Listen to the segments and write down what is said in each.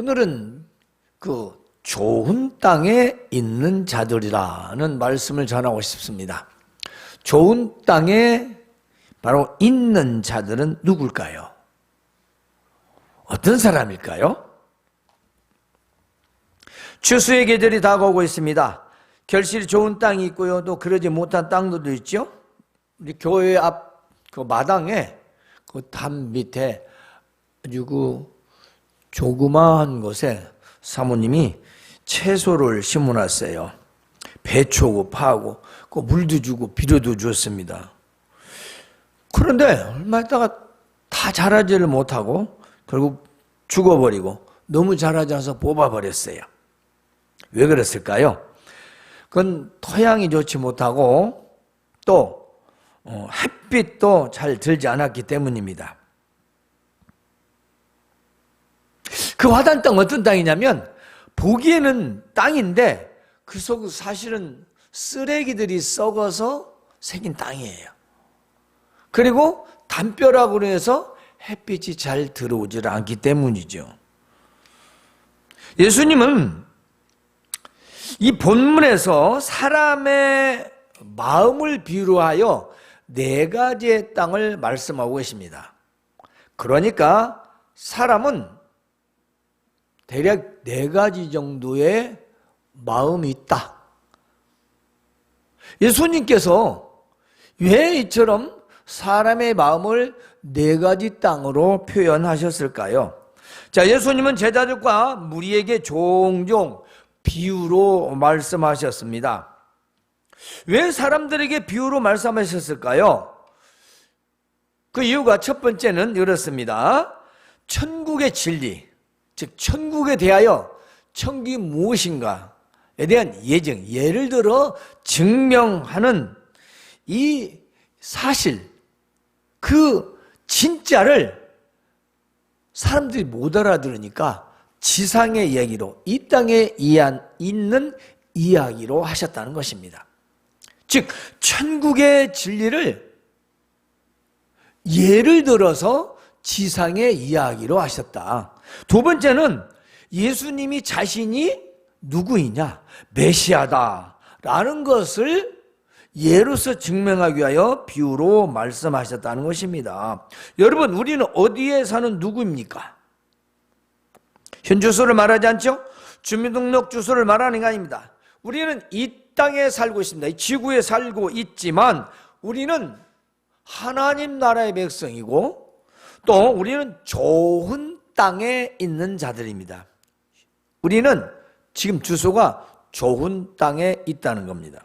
오늘은 그 좋은 땅에 있는 자들이라는 말씀을 전하고 싶습니다. 좋은 땅에 바로 있는 자들은 누굴까요? 어떤 사람일까요? 추수의 계절이 다가오고 있습니다. 결실이 좋은 땅이 있고요, 또 그러지 못한 땅들도 있죠. 우리 교회 앞 그 마당에 그 담 밑에 아주 그 조그마한 곳에 사모님이 채소를 심어놨어요. 배추하고 파하고 그 물도 주고 비료도 줬습니다. 그런데 얼마 있다가 다 자라지를 못하고 결국 죽어버리고 너무 자라지 않아서 뽑아버렸어요. 왜 그랬을까요? 그건 토양이 좋지 못하고 또 햇빛도 잘 들지 않았기 때문입니다. 그 화단 땅 어떤 땅이냐면 보기에는 땅인데 그 속 사실은 쓰레기들이 썩어서 생긴 땅이에요. 그리고 담벼락으로 해서 햇빛이 잘 들어오질 않기 때문이죠. 예수님은 이 본문에서 사람의 마음을 비유로 하여 4가지의 땅을 말씀하고 계십니다. 그러니까 사람은 대략 4가지 정도의 마음이 있다. 예수님께서 왜 이처럼 사람의 마음을 4가지 땅으로 표현하셨을까요? 자, 예수님은 제자들과 무리에게 종종 비유로 말씀하셨습니다. 왜 사람들에게 비유로 말씀하셨을까요? 그 이유가 첫 번째는 이렇습니다. 천국의 진리, 즉 천국에 대하여 천국이 무엇인가에 대한 예정, 예를 들어 증명하는 이 사실, 그 진짜를 사람들이 못 알아들으니까 지상의 이야기로, 이 땅에 있는 이야기로 하셨다는 것입니다. 즉 천국의 진리를 예를 들어서 지상의 이야기로 하셨다. 두 번째는 예수님이 자신이 누구이냐, 메시아다라는 것을 예로서 증명하기 위하여 비유로 말씀하셨다는 것입니다. 여러분, 우리는 어디에 사는 누구입니까? 현 주소를 말하지 않죠? 주민등록 주소를 말하는 게 아닙니다. 우리는 이 땅에 살고 있습니다. 이 지구에 살고 있지만 우리는 하나님 나라의 백성이고 또 우리는 좋은 땅에 있는 자들입니다. 우리는 지금 주소가 좋은 땅에 있다는 겁니다.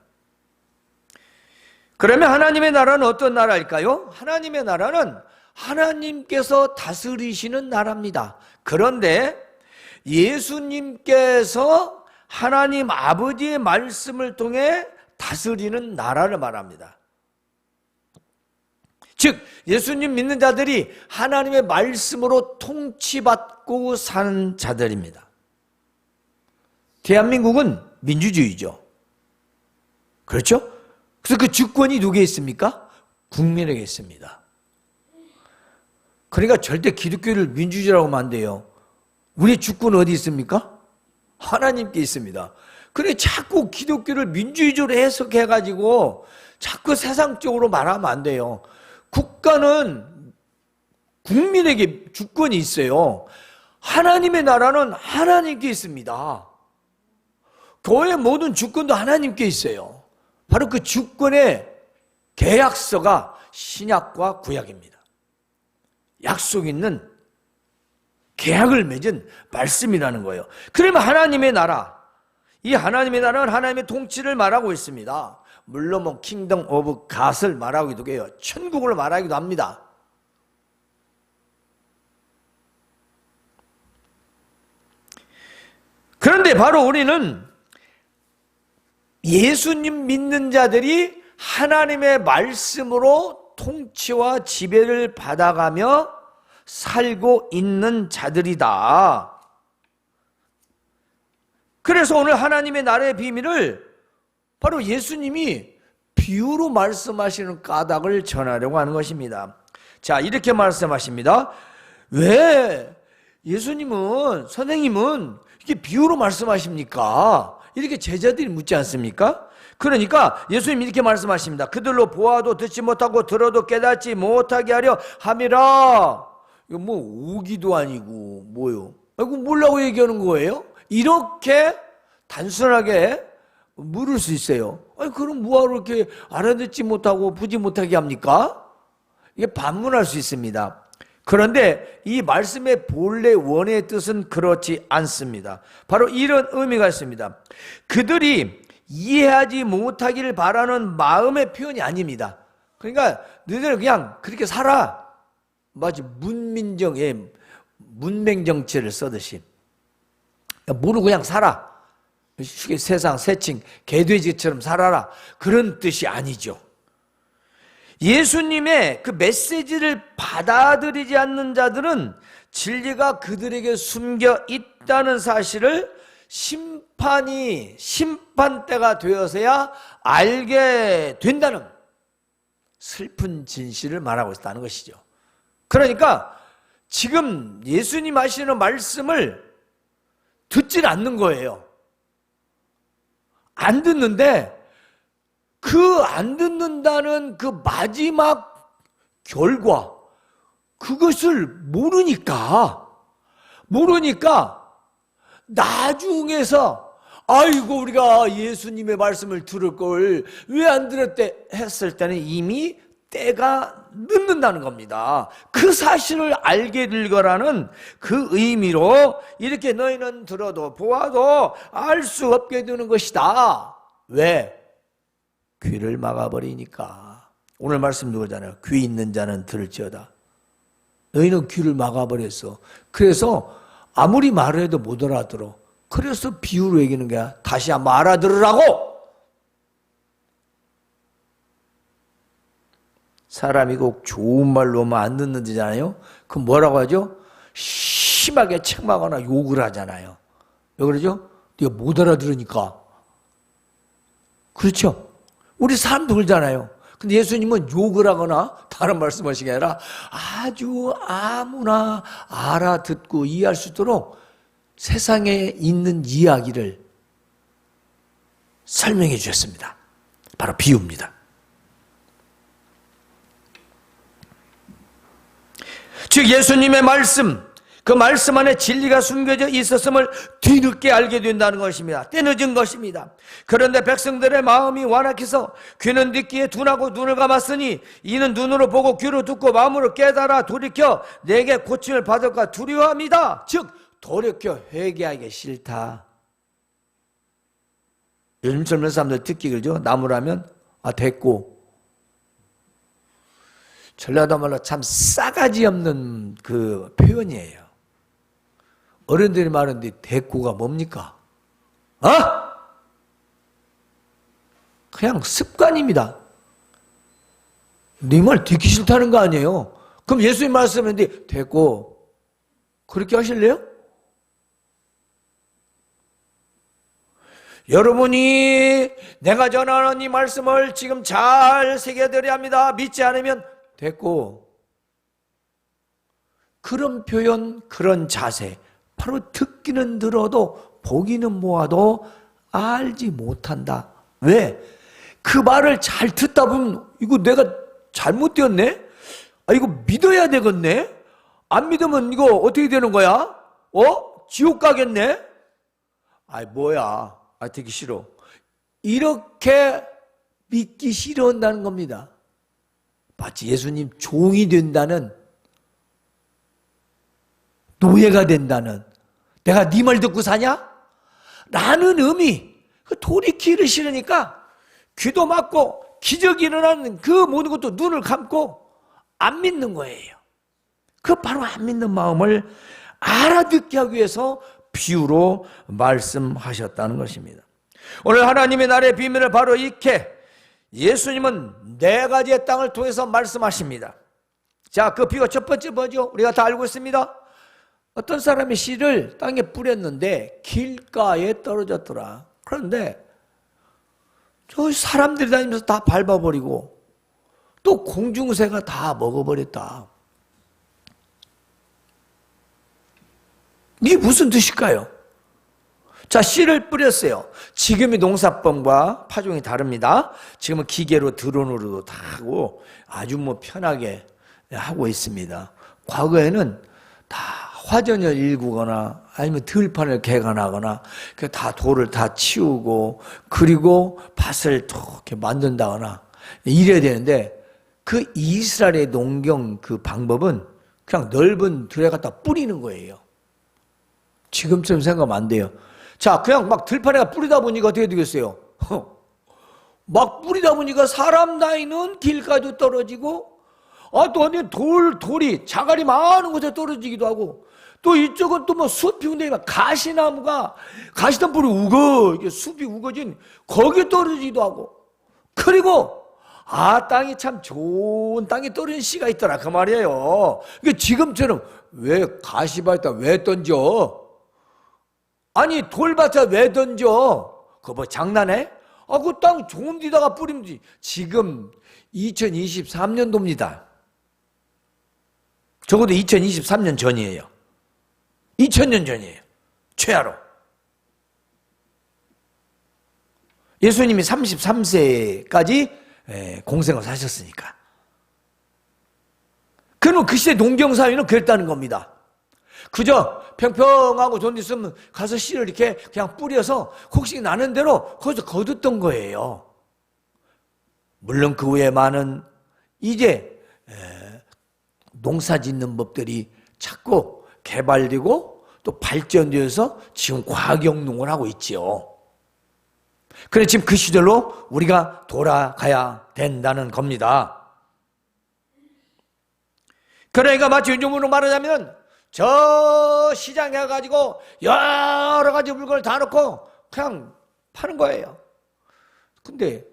그러면 하나님의 나라는 어떤 나라일까요? 하나님의 나라는 하나님께서 다스리시는 나라입니다. 그런데 예수님께서 하나님 아버지의 말씀을 통해 다스리는 나라를 말합니다. 즉 예수님 믿는 자들이 하나님의 말씀으로 통치받고 사는 자들입니다. 대한민국은 민주주의죠. 그렇죠? 그래서 그 주권이 누구에 있습니까? 국민에게 있습니다. 그러니까 절대 기독교를 민주주의라고 하면 안 돼요. 우리 주권은 어디 있습니까? 하나님께 있습니다. 그래 자꾸 기독교를 민주주의로 해석해가지고 자꾸 세상적으로 말하면 안 돼요. 국가는 국민에게 주권이 있어요. 하나님의 나라는 하나님께 있습니다. 교회의 모든 주권도 하나님께 있어요. 바로 그 주권의 계약서가 신약과 구약입니다. 약속 있는 계약을 맺은 말씀이라는 거예요. 그러면 하나님의 나라, 이 하나님의 나라는 하나님의 통치를 말하고 있습니다. 물론 뭐 킹덤 오브 갓을 말하기도 해요. 천국을 말하기도 합니다. 그런데 바로 우리는 예수님 믿는 자들이 하나님의 말씀으로 통치와 지배를 받아가며 살고 있는 자들이다. 그래서 오늘 하나님의 나라의 비밀을 바로 예수님이 비유로 말씀하시는 까닭을 전하려고 하는 것입니다. 자, 이렇게 말씀하십니다. 왜 예수님은, 선생님은 이렇게 비유로 말씀하십니까? 이렇게 제자들이 묻지 않습니까? 그러니까 예수님이 이렇게 말씀하십니다. 그들로 보아도 듣지 못하고 들어도 깨닫지 못하게 하려 함이라. 이거 뭐 오기도 아니고 뭐요? 아이고 뭐라고 얘기하는 거예요? 이렇게 단순하게 물을 수 있어요. 아니 그럼 뭐하러 이렇게 알아듣지 못하고 보지 못하게 합니까? 이게 반문할 수 있습니다. 그런데 이 말씀의 본래 원의 뜻은 그렇지 않습니다. 바로 이런 의미가 있습니다. 그들이 이해하지 못하기를 바라는 마음의 표현이 아닙니다. 그러니까 너희들 그냥 그렇게 살아. 마치 문맹정치를 써듯이 모르고 그냥 살아. 세상 새칭 개돼지처럼 살아라. 그런 뜻이 아니죠. 예수님의 그 메시지를 받아들이지 않는 자들은 진리가 그들에게 숨겨 있다는 사실을 심판때가 되어서야 알게 된다는 슬픈 진실을 말하고 있다는 것이죠. 그러니까 지금 예수님 하시는 말씀을 듣질 않는 거예요. 안 듣는데 그 안 듣는다는 그 마지막 결과, 그것을 모르니까 나중에서 아이고 우리가 예수님의 말씀을 들을 걸 왜 안 들었대 했을 때는 이미 때가 늦는다는 겁니다. 그 사실을 알게 될 거라는 그 의미로 이렇게 너희는 들어도 보아도 알 수 없게 되는 것이다. 왜? 귀를 막아버리니까. 오늘 말씀 누구잖아요. 귀 있는 자는 들을지어다. 너희는 귀를 막아버렸어. 그래서 아무리 말을 해도 못 알아들어. 그래서 비유로 얘기하는 거야. 다시 한번 알아들으라고. 사람이 꼭 좋은 말로 하면 안 듣는다잖아요. 그럼 뭐라고 하죠? 심하게 책망하거나 욕을 하잖아요. 왜 그러죠? 네가 못 알아들으니까. 그렇죠? 우리 사람도 그러잖아요. 근데 예수님은 욕을 하거나 다른 말씀하시는 게 아니라 아주 아무나 알아듣고 이해할 수 있도록 세상에 있는 이야기를 설명해 주셨습니다. 바로 비유입니다. 즉 예수님의 말씀, 그 말씀 안에 진리가 숨겨져 있었음을 뒤늦게 알게 된다는 것입니다. 때늦은 것입니다. 그런데 백성들의 마음이 완악해서 귀는 듣기에 둔하고 눈을 감았으니 이는 눈으로 보고 귀로 듣고 마음으로 깨달아 돌이켜 내게 고침을 받을까 두려워합니다. 즉 돌이켜 회개하기 싫다. 요즘 젊은 사람들 듣기 그러죠. 나무라면 됐고. 전라도 말로 참 싸가지 없는 그 표현이에요. 어른들이 말하는데 대꾸가 뭡니까? 그냥 습관입니다. 네 말 듣기 싫다는 거 아니에요. 그럼 예수님 말씀했는데 대꾸 그렇게 하실래요? 여러분이 내가 전하는 이 말씀을 지금 잘 새겨드려야 합니다. 믿지 않으면 됐고. 그런 표현, 그런 자세, 바로 듣기는 들어도 보기는 보아도 알지 못한다. 왜? 그 말을 잘 듣다 보면 이거 내가 잘못되었네? 이거 믿어야 되겠네? 안 믿으면 이거 어떻게 되는 거야? 지옥 가겠네? 뭐야? 듣기 싫어. 이렇게 믿기 싫어한다는 겁니다. 마치 예수님 종이 된다는, 노예가 된다는, 내가 네 말 듣고 사냐? 라는 의미. 돌이키기를 싫으니까 귀도 막고 기적이 일어나는 그 모든 것도 눈을 감고 안 믿는 거예요. 그 바로 안 믿는 마음을 알아듣게 하기 위해서 비유로 말씀하셨다는 것입니다. 오늘 하나님의 나라의 비밀을 바로 익혀 예수님은 4가지의 땅을 통해서 말씀하십니다. 자, 그 비유가 첫 번째 뭐죠? 우리가 다 알고 있습니다. 어떤 사람이 씨를 땅에 뿌렸는데 길가에 떨어졌더라. 그런데 저 사람들이 다니면서 다 밟아버리고 또 공중새가 다 먹어버렸다. 이게 무슨 뜻일까요? 자, 씨를 뿌렸어요. 지금의 농사법과 파종이 다릅니다. 지금은 기계로 드론으로도 다 하고 아주 편하게 하고 있습니다. 과거에는 다 화전을 일구거나 아니면 들판을 개간하거나 다 돌을 다 치우고 그리고 밭을 이렇게 만든다거나 이래야 되는데, 그 이스라엘의 농경 그 방법은 그냥 넓은 들에 갖다 뿌리는 거예요. 지금처럼 생각하면 안 돼요. 자, 그냥 막 들판에다 뿌리다 보니까 어떻게 되겠어요? 막 뿌리다 보니까 사람 나이는 길가도 떨어지고, 또 어디 돌이 자갈이 많은 곳에 떨어지기도 하고, 또 이쪽은 또 숲이 운데 가시나무가 가시덤불이 이게 숲이 우거진 거기에 떨어지기도 하고, 그리고 땅이 참 좋은 땅에 떨어진 씨가 있더라 그 말이에요. 그러니까 지금처럼 왜 가시밭에다 왜 던져? 아니 돌밭에 왜 던져? 그거 장난해? 그 땅 좋은 데다가 뿌리면 되지. 지금 2023년도입니다. 적어도 2023년 전이에요. 2000년 전이에요. 최하로. 예수님이 33세까지 공생을 사셨으니까. 그러면 그 시대 농경사회는 그랬다는 겁니다. 그저 평평하고 좋은 데 있으면 가서 씨를 이렇게 그냥 뿌려서 혹시 나는 대로 거기서 거뒀던 거예요. 물론 그 후에 많은 이제 농사 짓는 법들이 자꾸 개발되고 또 발전되어서 지금 과학영농을 하고 있지요. 그래 지금 그 시절로 우리가 돌아가야 된다는 겁니다. 그러니까 마치 요즘으로 말하자면 저 시장에 가가지고 여러 가지 물건을 다 넣고 그냥 파는 거예요. 근데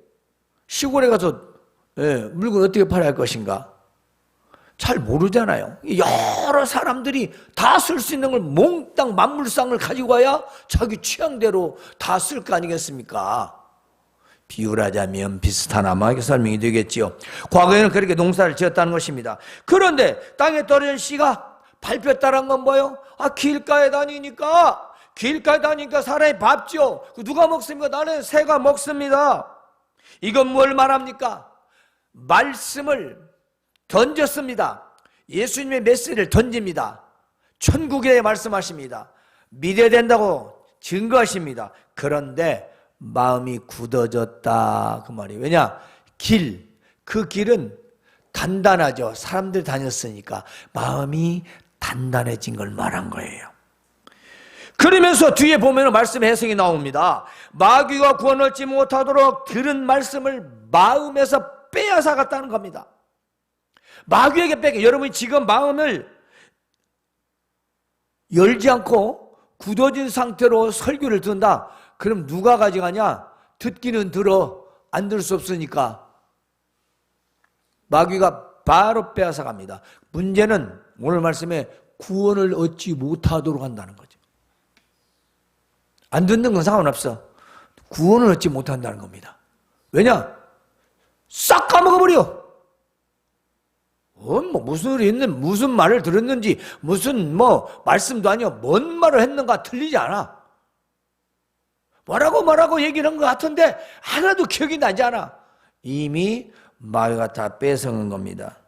시골에 가서 물건 어떻게 팔아야 할 것인가? 잘 모르잖아요. 여러 사람들이 다 쓸 수 있는 걸 몽땅 만물상을 가지고 와야 자기 취향대로 다 쓸 거 아니겠습니까? 비유하자면 비슷한 아마 설명이 되겠지요. 과거에는 그렇게 농사를 지었다는 것입니다. 그런데 땅에 떨어진 씨가 밟혔다는 건 뭐예요? 길가에 다니니까 사람이 밟죠. 누가 먹습니까? 나는 새가 먹습니다. 이건 뭘 말합니까? 말씀을 던졌습니다. 예수님의 메시지를 던집니다. 천국에 말씀하십니다. 믿어야 된다고 증거하십니다. 그런데 마음이 굳어졌다 그 말이에요. 왜냐? 그 길은 단단하죠. 사람들 다녔으니까 마음이 단단해진 걸 말한 거예요. 그러면서 뒤에 보면 말씀 해석이 나옵니다. 마귀가 구원 얻지 못하도록 들은 말씀을 마음에서 빼앗아갔다는 겁니다. 마귀에게 뺏겨. 여러분이 지금 마음을 열지 않고 굳어진 상태로 설교를 듣는다. 그럼 누가 가져가냐? 듣기는 들어, 안 들을 수 없으니까 마귀가 바로 빼앗아갑니다. 문제는 오늘 말씀에 구원을 얻지 못하도록 한다는 거죠. 안 듣는 건 상관없어. 구원을 얻지 못한다는 겁니다. 왜냐? 싹 까먹어버려. 무슨 소리 했는, 무슨 말을 들었는지, 무슨 말씀도 아니야. 뭔 말을 했는가 틀리지 않아. 뭐라고 얘기를 한 것 같은데 하나도 기억이 나지 않아. 이미 마귀가 다 뺏어간 겁니다.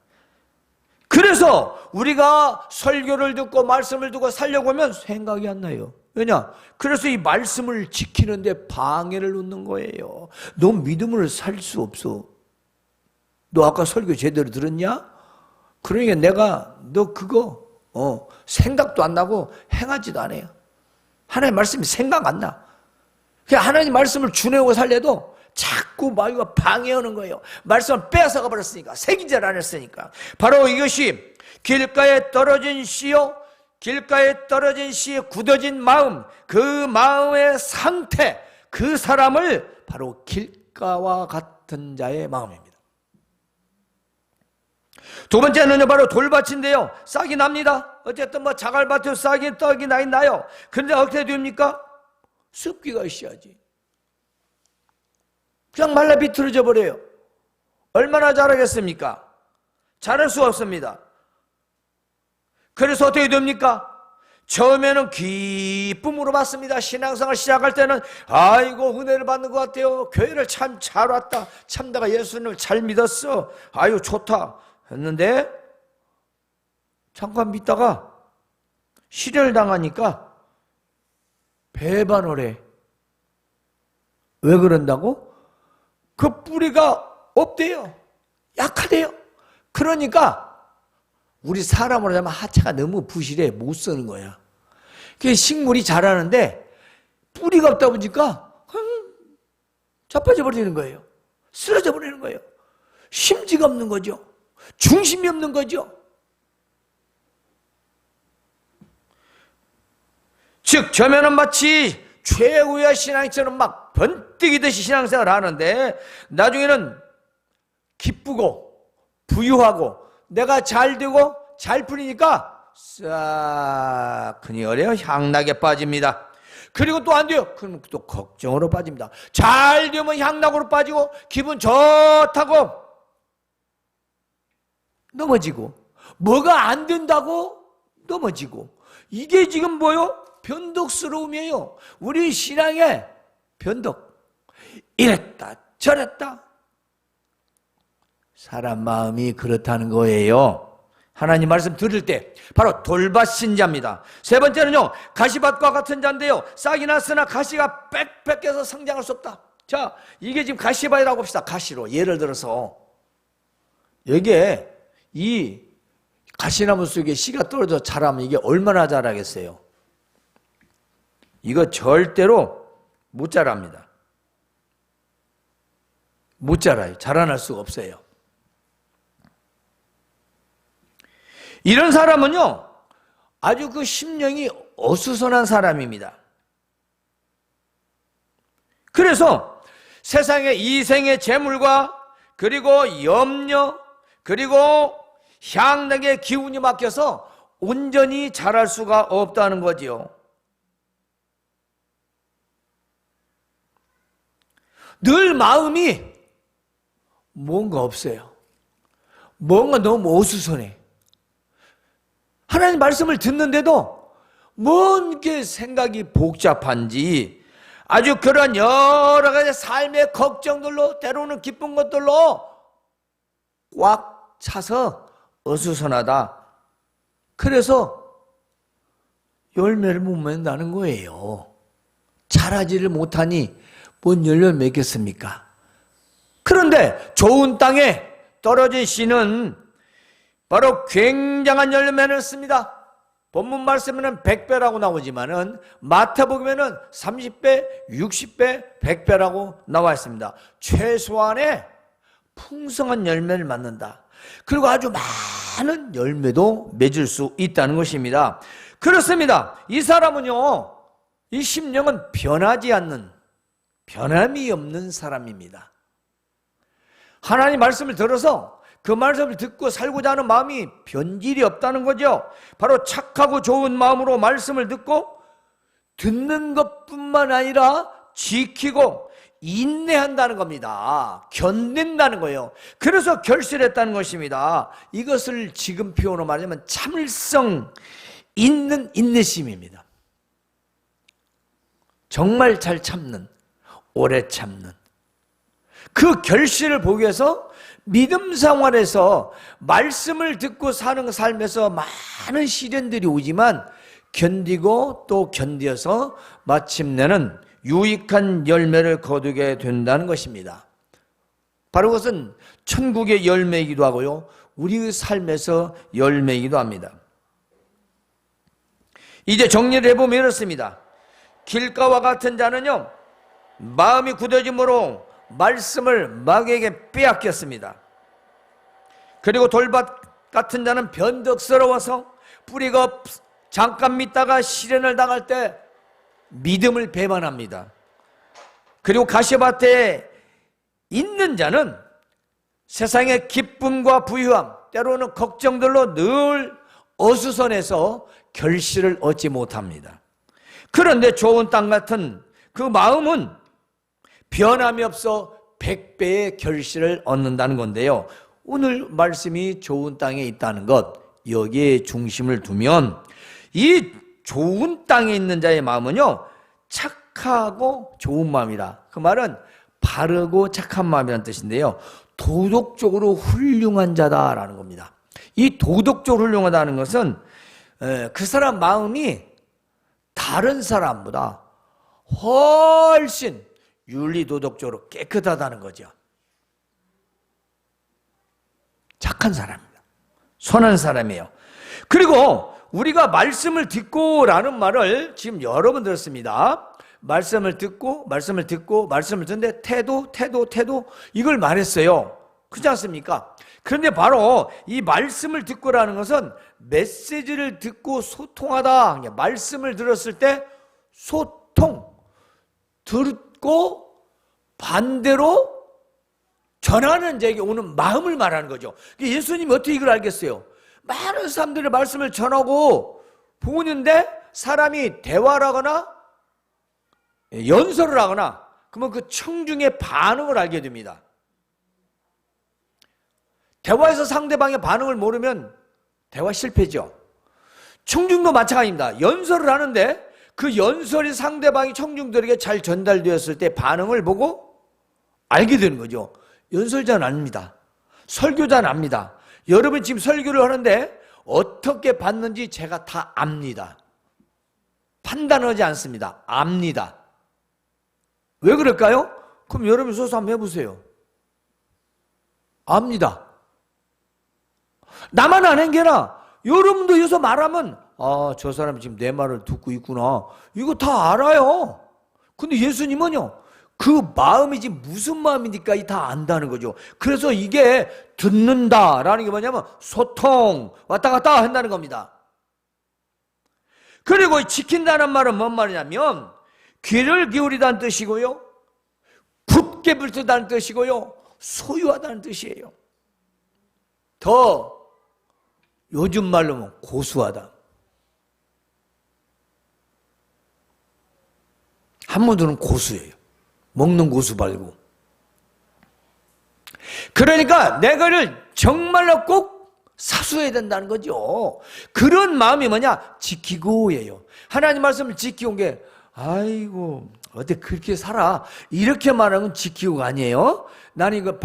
그래서 우리가 설교를 듣고 말씀을 듣고 살려고 하면 생각이 안 나요. 왜냐? 그래서 이 말씀을 지키는데 방해를 놓는 거예요. 너 믿음을 살 수 없어. 너 아까 설교 제대로 들었냐? 그러니까 내가 너 그거 생각도 안 나고 행하지도 않아요. 하나님 말씀이 생각 안 나. 그냥 하나님 말씀을 준행하고 살려도 자꾸 마귀가 방해하는 거예요. 말씀을 빼앗아가 버렸으니까, 새기질 않았으니까. 바로 이것이 길가에 떨어진 씨요, 길가에 떨어진 씨의 굳어진 마음, 그 마음의 상태, 그 사람을 바로 길가와 같은 자의 마음입니다. 두 번째는요, 바로 돌밭인데요. 싹이 납니다. 어쨌든 자갈밭에 싹이 떡이 나긴 나요. 그런데 어떻게 됩니까? 습기가 있어야지. 그냥 말라 비틀어져 버려요. 얼마나 자라겠습니까? 자랄 수 없습니다. 그래서 어떻게 됩니까? 처음에는 기쁨으로 받습니다. 신앙생활 시작할 때는 아이고 은혜를 받는 것 같아요. 교회를 참 잘 왔다. 참 내가 예수님을 잘 믿었어. 아유 좋다 했는데 잠깐 믿다가 시련을 당하니까 배반을 해. 왜 그런다고? 그 뿌리가 없대요. 약하대요. 그러니까 우리 사람으로 하면 하체가 너무 부실해. 못 쓰는 거야. 그 식물이 자라는데 뿌리가 없다 보니까 자빠져 버리는 거예요. 쓰러져 버리는 거예요. 심지가 없는 거죠. 중심이 없는 거죠. 즉 처음에는 마치 최후의 신앙처럼 막 번뜩이듯이 신앙생활을 하는데 나중에는 기쁘고 부유하고 내가 잘 되고 잘 풀리니까 싹 그녀려 향락에 빠집니다. 그리고 또 안 돼요. 그럼 또 걱정으로 빠집니다. 잘 되면 향락으로 빠지고 기분 좋다고 넘어지고 뭐가 안 된다고 넘어지고 이게 지금 뭐요? 변덕스러움이에요. 우리 신앙의 변덕. 이랬다 저랬다. 사람 마음이 그렇다는 거예요. 하나님 말씀 들을 때 바로 돌밭 신자입니다. 세 번째는요, 가시밭과 같은 자인데요, 싹이 났으나 가시가 빽빽해서 성장할 수 없다. 자, 이게 지금 가시밭이라고 합시다. 가시로 예를 들어서 여기에 이 가시나무 속에 씨가 떨어져 자라면 이게 얼마나 자라겠어요? 이거 절대로 못 자랍니다. 못 자라요. 자라날 수가 없어요. 이런 사람은요, 아주 그 심령이 어수선한 사람입니다. 그래서 세상의 이생의 재물과 그리고 염려 그리고 향락의 기운이 막혀서 온전히 자랄 수가 없다는 거지요. 늘 마음이 뭔가 없어요. 뭔가 너무 어수선해. 하나님 말씀을 듣는데도 뭔게 생각이 복잡한지 아주 그런 여러 가지 삶의 걱정들로 때로는 기쁜 것들로 꽉 차서 어수선하다. 그래서 열매를 못 맺는다는 거예요. 자라지를 못하니 뭔 열매를 맺겠습니까? 그런데 좋은 땅에 떨어진 씨는 바로 굉장한 열매를 씁니다. 본문 말씀에는 100배라고 나오지만은 마태복음에는 30배, 60배, 100배라고 나와 있습니다. 최소한의 풍성한 열매를 맺는다. 그리고 아주 많은 열매도 맺을 수 있다는 것입니다. 그렇습니다. 이 사람은요, 이 심령은 변하지 않는, 변함이 없는 사람입니다. 하나님 말씀을 들어서 그 말씀을 듣고 살고자 하는 마음이 변질이 없다는 거죠. 바로 착하고 좋은 마음으로 말씀을 듣고 듣는 것뿐만 아니라 지키고 인내한다는 겁니다. 견딘다는 거예요. 그래서 결실했다는 것입니다. 이것을 지금 표현으로 말하자면 참을성 있는 인내심입니다. 정말 잘 참는, 오래 참는 그 결실을 보기 위해서 믿음 생활에서 말씀을 듣고 사는 삶에서 많은 시련들이 오지만 견디고 또 견디어서 마침내는 유익한 열매를 거두게 된다는 것입니다. 바로 그것은 천국의 열매이기도 하고요, 우리의 삶에서 열매이기도 합니다. 이제 정리를 해보면 이렇습니다. 길가와 같은 자는요, 마음이 굳어짐으로 말씀을 마귀에게 빼앗겼습니다. 그리고 돌밭 같은 자는 변덕스러워서 뿌리가 잠깐 믿다가 시련을 당할 때 믿음을 배반합니다. 그리고 가시밭에 있는 자는 세상의 기쁨과 부유함, 때로는 걱정들로 늘 어수선해서 결실을 얻지 못합니다. 그런데 좋은 땅 같은 그 마음은 변함이 없어 100배의 결실을 얻는다는 건데요, 오늘 말씀이 좋은 땅에 있다는 것, 여기에 중심을 두면 이 좋은 땅에 있는 자의 마음은요, 착하고 좋은 마음이라. 그 말은 바르고 착한 마음이라는 뜻인데요, 도덕적으로 훌륭한 자다라는 겁니다. 이 도덕적으로 훌륭하다는 것은 그 사람 마음이 다른 사람보다 훨씬 윤리도덕적으로 깨끗하다는 거죠. 착한 사람입니다. 선한 사람이에요. 그리고 우리가 말씀을 듣고라는 말을 지금 여러 번 들었습니다. 말씀을 듣고 말씀을 듣는데 태도 이걸 말했어요. 그렇지 않습니까? 그런데 바로 이 말씀을 듣고라는 것은 메시지를 듣고 소통하다. 말씀을 들었을 때 소통, 듣고 반대로 전하는 자에게 오는 마음을 말하는 거죠. 예수님이 어떻게 이걸 알겠어요? 많은 사람들의 말씀을 전하고 보는데 사람이 대화를 하거나 연설을 하거나 그러면 그 청중의 반응을 알게 됩니다. 대화에서 상대방의 반응을 모르면 대화 실패죠. 청중도 마찬가지입니다. 연설을 하는데 그 연설이 상대방이 청중들에게 잘 전달되었을 때 반응을 보고 알게 되는 거죠. 연설자는 압니다. 설교자는 압니다. 여러분 지금 설교를 하는데 어떻게 받는지 제가 다 압니다. 판단하지 않습니다. 압니다. 왜 그럴까요? 그럼 여러분 소서 한번 해보세요. 압니다. 나만 아는 게 아니라 여러분도 여기서 말하면 저 사람이 지금 내 말을 듣고 있구나. 이거 다 알아요. 근데 예수님은요, 그 마음이 지금 무슨 마음이니까 다 안다는 거죠. 그래서 이게 듣는다라는 게 뭐냐면 소통, 왔다 갔다 한다는 겁니다. 그리고 지킨다는 말은 뭔 말이냐면 귀를 기울이다는 뜻이고요, 굳게 붙들다는 뜻이고요, 소유하다는 뜻이에요. 더 요즘 말로 하면 고수하다. 한문으로는 고수예요. 먹는 고수 말고. 그러니까 내가를 정말로 꼭 사수해야 된다는 거죠. 그런 마음이 뭐냐? 지키고예요. 하나님 말씀을 지키고 게 아이고 어떻게 그렇게 살아 이렇게 말하면 지키고가 아니에요. 나는 이거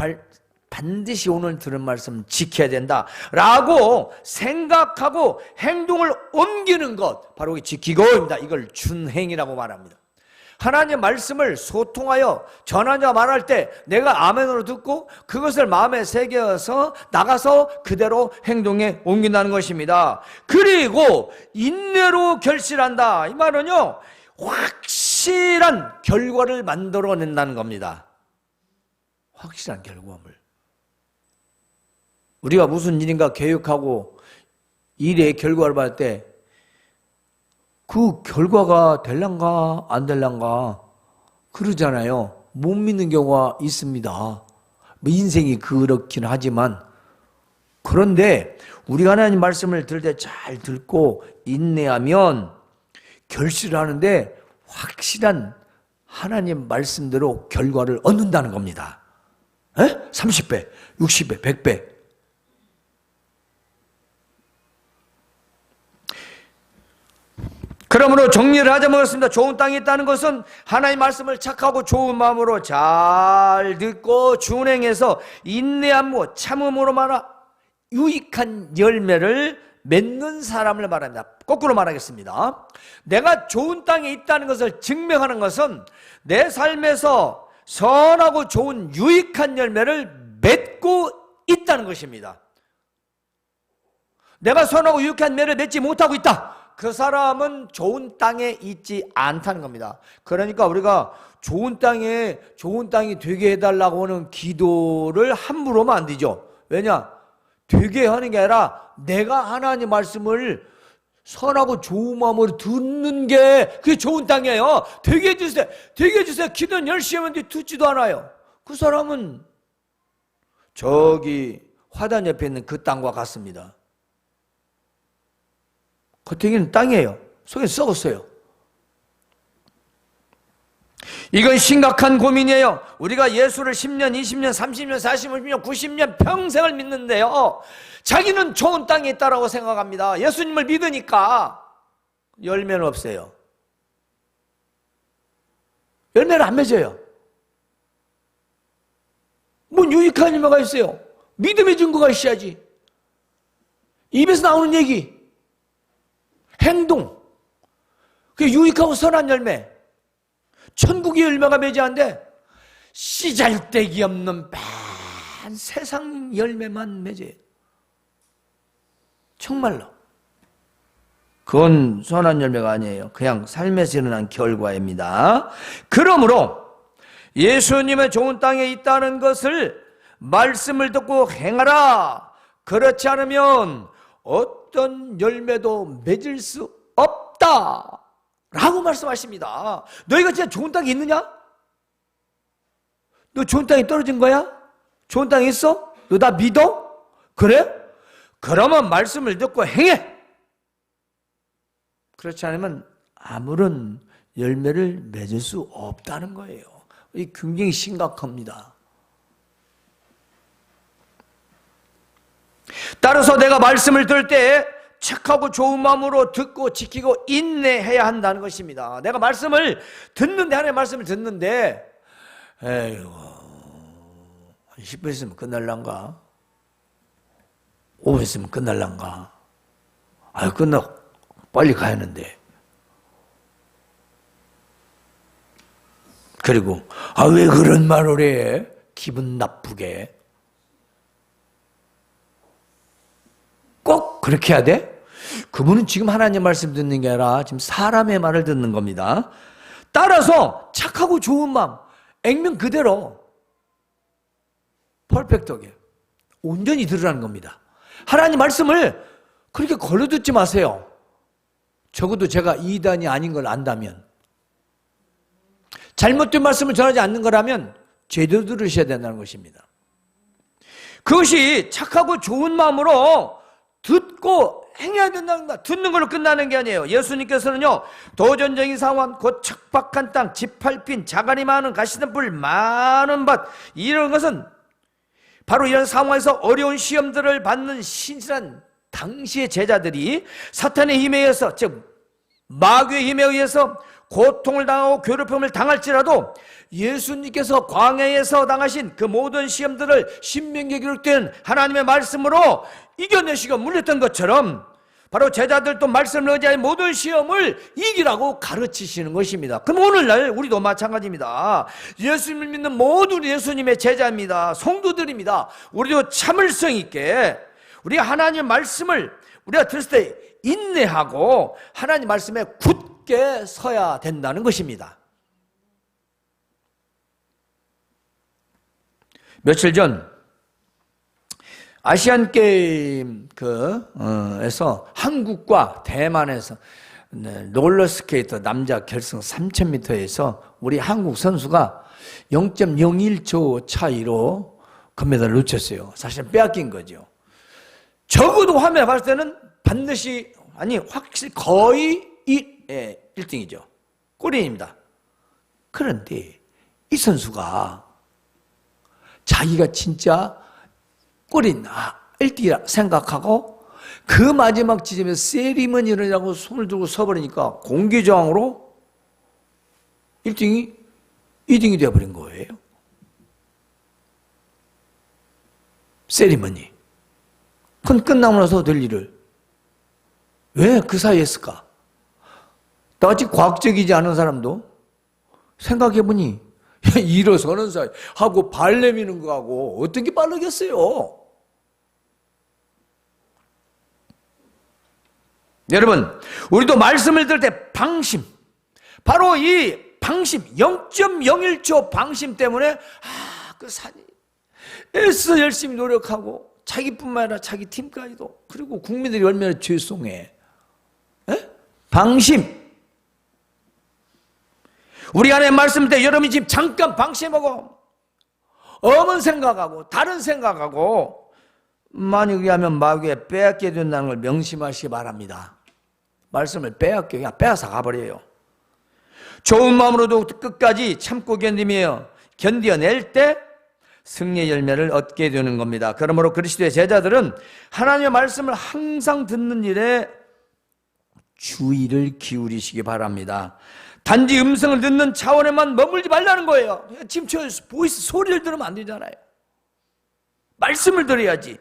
반드시 오늘 들은 말씀 지켜야 된다라고 생각하고 행동을 옮기는 것, 바로 이 지키고입니다. 이걸 준행이라고 말합니다. 하나님의 말씀을 소통하여 전하자 말할 때 내가 아멘으로 듣고 그것을 마음에 새겨서 나가서 그대로 행동에 옮긴다는 것입니다. 그리고 인내로 결실한다. 이 말은요, 확실한 결과를 만들어낸다는 겁니다. 확실한 결과물. 우리가 무슨 일인가 계획하고 일의 결과를 볼 때 그 결과가 될란가 안 될란가 그러잖아요. 못 믿는 경우가 있습니다. 인생이 그렇긴 하지만, 그런데 우리가 하나님 말씀을 들을 때 잘 듣고 인내하면 결실을 하는데 확실한 하나님 말씀대로 결과를 얻는다는 겁니다. 30배, 60배, 100배. 그러므로 정리를 하자면 그렇습니다. 좋은 땅에 있다는 것은 하나님 말씀을 착하고 좋은 마음으로 잘 듣고 준행해서 인내함과 참음으로 말하 유익한 열매를 맺는 사람을 말합니다. 거꾸로 말하겠습니다. 내가 좋은 땅에 있다는 것을 증명하는 것은 내 삶에서 선하고 좋은 유익한 열매를 맺고 있다는 것입니다. 내가 선하고 유익한 열매를 맺지 못하고 있다. 그 사람은 좋은 땅에 있지 않다는 겁니다. 그러니까 우리가 좋은 땅이 되게 해달라고 하는 기도를 함부로 하면 안 되죠. 왜냐? 되게 하는 게 아니라 내가 하나님 말씀을 선하고 좋은 마음으로 듣는 게 그게 좋은 땅이에요. 되게 해주세요. 되게 해주세요. 기도는 열심히 하는데 듣지도 않아요. 그 사람은 저기 화단 옆에 있는 그 땅과 같습니다. 겉에는 땅이에요. 속에 썩었어요. 이건 심각한 고민이에요. 우리가 예수를 10년, 20년, 30년, 40년, 90년 평생을 믿는데요, 자기는 좋은 땅에 있다라고 생각합니다. 예수님을 믿으니까. 열매는 없어요. 열매는 안 맺어요. 뭔 유익한 열매가 있어요? 믿음의 증거가 있어야지. 입에서 나오는 얘기, 행동, 그 유익하고 선한 열매. 천국의 열매가 맺어야하는데 씨잘데기 없는 반 세상 열매만 맺어요. 정말로. 그건 선한 열매가 아니에요. 그냥 삶에서 일어난 결과입니다. 그러므로 예수님의 좋은 땅에 있다는 것을 말씀을 듣고 행하라. 그렇지 않으면 어떤 열매도 맺을 수 없다 라고 말씀하십니다. 너희가 진짜 좋은 땅에 있느냐? 너 좋은 땅에 떨어진 거야? 좋은 땅에 있어? 너 나 믿어? 그래? 그러면 말씀을 듣고 행해. 그렇지 않으면 아무런 열매를 맺을 수 없다는 거예요. 이 굉장히 심각합니다. 따라서 내가 말씀을 들을 때 착하고 좋은 마음으로 듣고 지키고 인내해야 한다는 것입니다. 내가 말씀을 듣는데, 하나님의 말씀을 듣는데, 에이구, 10분 있으면 끝날란가? 5분 있으면 끝날란가? 아유, 빨리 가야 하는데. 그리고, 왜 그런 말을 해? 기분 나쁘게. 꼭 그렇게 해야 돼? 그분은 지금 하나님의 말씀 듣는 게 아니라 지금 사람의 말을 듣는 겁니다. 따라서 착하고 좋은 마음, 액면 그대로 퍼펙트하게 온전히 들으라는 겁니다. 하나님 말씀을 그렇게 걸러듣지 마세요. 적어도 제가 이단이 아닌 걸 안다면, 잘못된 말씀을 전하지 않는 거라면 제대로 들으셔야 된다는 것입니다. 그것이 착하고 좋은 마음으로 듣고 행해야 된다는 것. 듣는 걸로 끝나는 게 아니에요. 예수님께서는요, 도전적인 상황, 곧 척박한 땅, 지팔핀, 자갈이 많은 가시덤불, 많은 밭, 이런 것은 바로 이런 상황에서 어려운 시험들을 받는 신실한 당시의 제자들이 사탄의 힘에 의해서, 즉 마귀의 힘에 의해서 고통을 당하고 괴롭힘을 당할지라도 예수님께서 광야에서 당하신 그 모든 시험들을 신명기에 기록된 하나님의 말씀으로 이겨내시고 물렸던 것처럼 바로 제자들도 말씀을 의지한 모든 시험을 이기라고 가르치시는 것입니다. 그럼 오늘날 우리도 마찬가지입니다. 예수님을 믿는 모든 예수님의 제자입니다. 성도들입니다. 우리도 참을성 있게 우리 하나님의 말씀을 우리가 들었을 때 인내하고 하나님 말씀에 굳게 서야 된다는 것입니다. 며칠 전 아시안 게임 에서 한국과 대만에서 롤러스케이터 남자 결승 3000m에서 우리 한국 선수가 0.01초 차이로 금메달을 놓쳤어요. 사실 빼앗긴 거죠. 적어도 화면에 봤을 때는 반드시, 확실히 거의 1등이죠. 꼴인입니다. 그런데 이 선수가 자기가 진짜 꼴인 1등이라 생각하고 그 마지막 지점에 세리머니를 하고 손을 들고 서버리니까 공개저항으로 1등이 2등이 되어버린 거예요. 세리머니. 그건 끝나고 나서 될 일을 왜 그 사이에 했을까? 나같이 과학적이지 않은 사람도 생각해보니 일어서는 사이 하고 발 내미는 거하고 어떤 게 빠르겠어요? 여러분, 우리도 말씀을 들을 때 방심, 바로 이 방심, 0.01초 방심 때문에 그 산이 애써 열심히 노력하고 자기뿐만 아니라 자기 팀까지도, 그리고 국민들이 얼마나 죄송해. 방심. 우리 안에 말씀을 때 여러분이 지금 잠깐 방심하고 엄한 생각하고 다른 생각하고 만약 의하면 마귀에 빼앗게 된다는 걸 명심하시기 바랍니다. 말씀을 빼앗겨 그냥 빼앗아 가버려요. 좋은 마음으로도 끝까지 참고 견뎌낼 때 승리의 열매를 얻게 되는 겁니다. 그러므로 그리스도의 제자들은 하나님의 말씀을 항상 듣는 일에 주의를 기울이시기 바랍니다. 단지 음성을 듣는 차원에만 머물지 말라는 거예요. 지금 저 보이스 소리를 들으면 안 되잖아요. 말씀을 들어야지.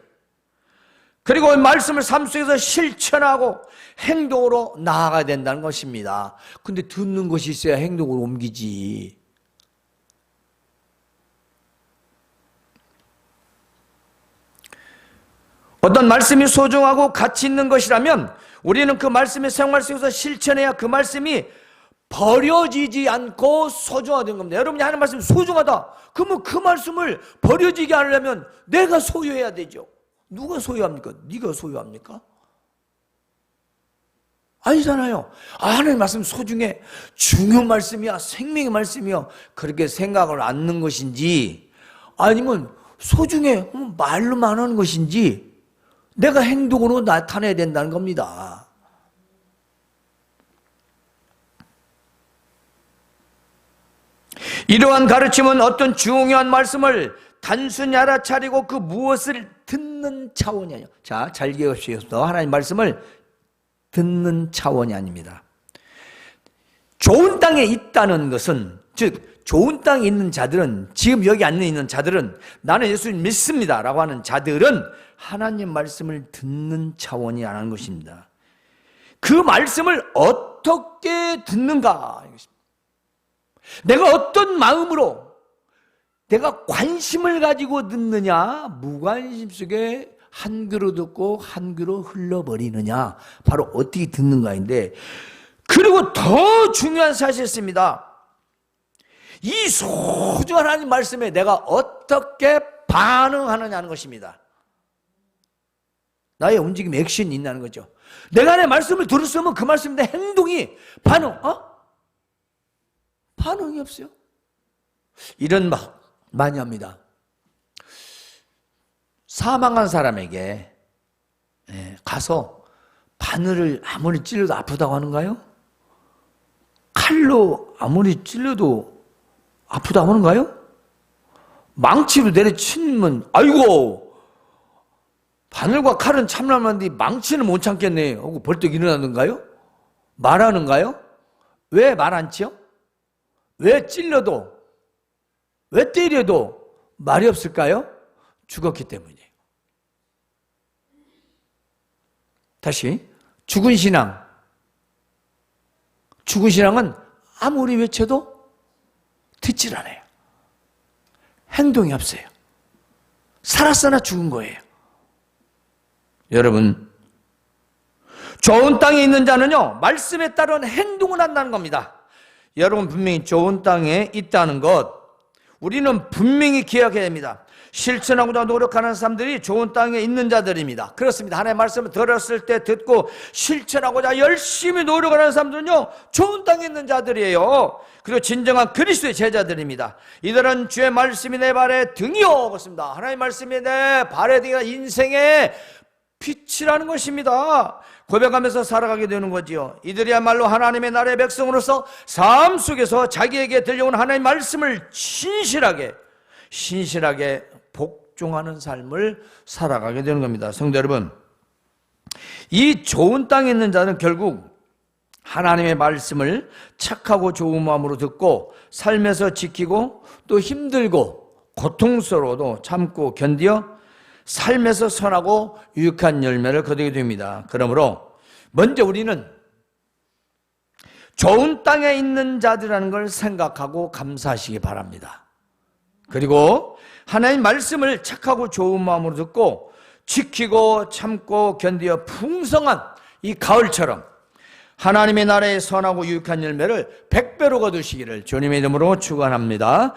그리고 말씀을 삶 속에서 실천하고 행동으로 나아가야 된다는 것입니다. 근데 듣는 것이 있어야 행동으로 옮기지. 어떤 말씀이 소중하고 가치 있는 것이라면 우리는 그 말씀의 생활 속에서 실천해야 그 말씀이 버려지지 않고 소중하다는 겁니다. 여러분이 하는 말씀이 소중하다. 그러면 그 말씀을 버려지게 하려면 내가 소유해야 되죠. 누가 소유합니까? 네가 소유합니까? 아니잖아요. 하나님 말씀 소중해. 중요한 말씀이야. 생명의 말씀이야. 그렇게 생각을 않는 것인지 아니면 소중해. 말로만 하는 것인지 내가 행동으로 나타내야 된다는 겁니다. 이러한 가르침은 어떤 중요한 말씀을 단순히 알아차리고 그 무엇을 듣는 차원이 아니에요. 자, 잘 기억하시옵소서. 하나님 말씀을 듣는 차원이 아닙니다. 좋은 땅에 있다는 것은, 즉 좋은 땅에 있는 자들은, 지금 여기 앉아 있는 자들은 나는 예수님 믿습니다 라고 하는 자들은 하나님 말씀을 듣는 차원이 아닌 것입니다. 그 말씀을 어떻게 듣는가, 내가 어떤 마음으로 내가 관심을 가지고 듣느냐, 무관심 속에 한 귀로 듣고 한 귀로 흘러버리느냐, 바로 어떻게 듣는가인데, 그리고 더 중요한 사실이 있습니다. 이 소중한 하나님 말씀에 내가 어떻게 반응하느냐는 것입니다. 나의 움직임, 액션이 있다는 거죠. 내가 내 말씀을 들었으면 그 말씀에 행동이 반응이 없어요. 이런 말 많이 합니다. 사망한 사람에게 가서 바늘을 아무리 찔러도 아프다고 하는가요? 칼로 아무리 찔러도 아프다고 하는가요? 망치로 내려치면 아이고 바늘과 칼은 참나만데 망치는 못 참겠네 하고 벌떡 일어나는가요? 말하는가요? 왜 말 안 치요? 왜 찔러도, 왜 때려도 말이 없을까요? 죽었기 때문이에요. 다시, 죽은 신앙은 아무리 외쳐도 듣질 않아요. 행동이 없어요. 살았으나 죽은 거예요. 여러분, 좋은 땅에 있는 자는요, 말씀에 따른 행동을 한다는 겁니다. 여러분 분명히 좋은 땅에 있다는 것, 우리는 분명히 기억해야 됩니다. 실천하고자 노력하는 사람들이 좋은 땅에 있는 자들입니다. 그렇습니다. 하나님의 말씀을 들었을 때 듣고 실천하고자 열심히 노력하는 사람들은요, 좋은 땅에 있는 자들이에요. 그리고 진정한 그리스도의 제자들입니다. 이들은 주의 말씀이 내 발에 등이요, 그렇습니다. 하나님의 말씀이 내 발에 등이가 인생의 빛이라는 것입니다. 고백하면서 살아가게 되는 거지요. 이들이야말로 하나님의 나라의 백성으로서 삶 속에서 자기에게 들려온 하나님의 말씀을 신실하게 복종하는 삶을 살아가게 되는 겁니다. 성도 여러분, 이 좋은 땅에 있는 자는 결국 하나님의 말씀을 착하고 좋은 마음으로 듣고 삶에서 지키고 또 힘들고 고통스러워도 참고 견디어 삶에서 선하고 유익한 열매를 거두게 됩니다. 그러므로 먼저 우리는 좋은 땅에 있는 자들이라는 걸 생각하고 감사하시기 바랍니다. 그리고 하나님 말씀을 착하고 좋은 마음으로 듣고 지키고 참고 견디어 풍성한 이 가을처럼 하나님의 나라의 선하고 유익한 열매를 100배로 거두시기를 주님의 이름으로 축원합니다.